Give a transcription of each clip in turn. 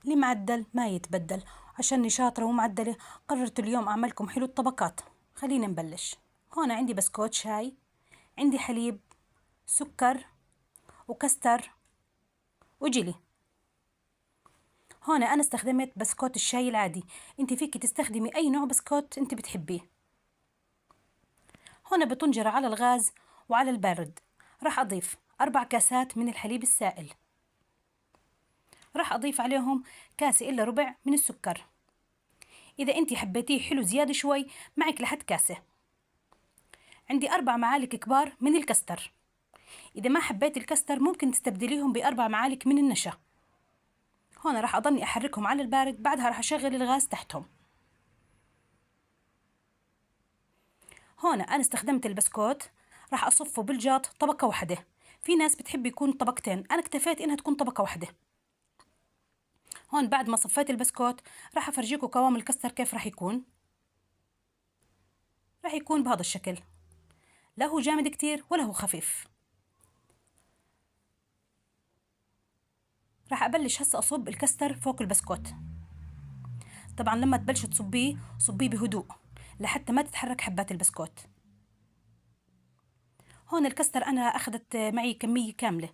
اللي معدل ما يتبدل. عشاني شاطرة ومعدلة قررت اليوم أعملكم حلو الطبقات. خلينا نبلش. هون عندي بسكوت شاي، عندي حليب، سكر وكستر وجيلي. هون أنا استخدمت بسكوت الشاي العادي، انت فيك تستخدمي أي نوع بسكوت انت بتحبيه. هون بطنجرة على الغاز وعلى البارد راح أضيف 4 كاسات من الحليب السائل، راح أضيف عليهم كاسة إلا ربع من السكر. إذا أنت حبيتيه حلو زيادة شوي معك لحد كاسة. عندي 4 معالق كبار من الكستر. إذا ما حبيت الكستر ممكن تستبدليهم ب4 معالق من النشا. هون راح أضلني أحركهم على البارد، بعدها راح أشغل الغاز تحتهم. هون أنا استخدمت البسكوت، راح أصفه بالجاط طبقة واحدة. في ناس بتحب يكون طبقتين، أنا اكتفيت إنها تكون طبقة واحدة. هون بعد ما صفيت البسكوت راح أفرجيكم قوام الكستر كيف راح يكون. راح يكون بهذا الشكل، لا هو جامد كتير ولا هو خفيف. راح أبلش هسه أصب الكستر فوق البسكوت. طبعا لما تبلش تصبيه صبيه بهدوء لحتى ما تتحرك حبات البسكوت. هون الكستر أنا أخذت معي كمية كاملة.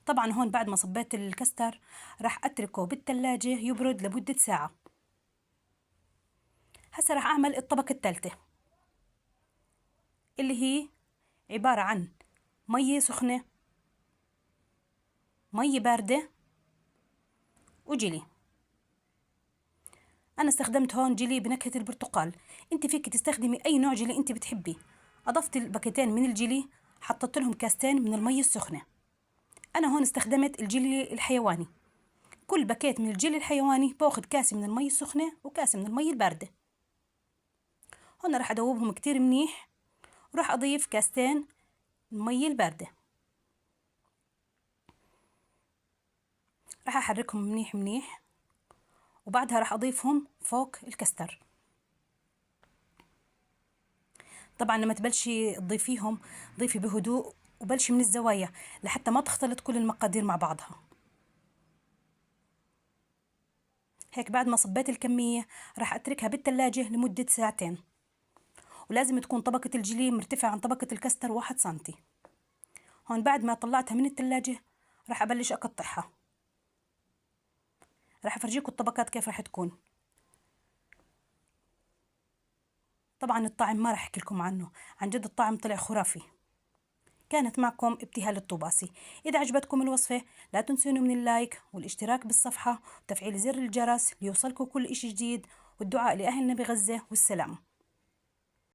طبعا هون بعد ما صبيت الكستر راح أتركه بالثلاجة يبرد لمدة ساعة. هسه راح أعمل الطبقة الثالثة اللي هي عبارة عن مية سخنة، مية باردة وجيلي. أنا استخدمت هون جيلي بنكهة البرتقال، أنت فيك تستخدمي أي نوع جيلي أنت بتحبيه. أضفت الباكيتين من الجيلي، حطيت لهم كاستين من المية السخنة. أنا هون استخدمت الجيلي الحيواني. كل باكيت من الجيلي الحيواني باخد كاسة من المية السخنة وكاسة من المية الباردة. هون راح أدوبهم كتير منيح، وراح أضيف كاستين المية الباردة. راح أحركهم منيح منيح، وبعدها راح أضيفهم فوق الكستر. طبعا لما تبلشي تضيفيهم ضيفي بهدوء وبلشي من الزوايا لحتى ما تختلط كل المقادير مع بعضها. هيك بعد ما صبيت الكمية راح أتركها بالثلاجة لمدة ساعتين، ولازم تكون طبقة الجلي مرتفعة عن طبقة الكستر 1 سنتي. هون بعد ما طلعتها من الثلاجة راح أبلش أقطعها. راح أفرجيكم الطبقات كيف راح تكون. طبعا الطعم ما راح أحكي لكم عنه، عن جد الطعم طلع خرافي. كانت معكم ابتهال الطوباسي. إذا عجبتكم الوصفة لا تنسونوا من اللايك والاشتراك بالصفحة وتفعيل زر الجرس ليوصلكم كل إشي جديد، والدعاء لأهلنا بغزة والسلام.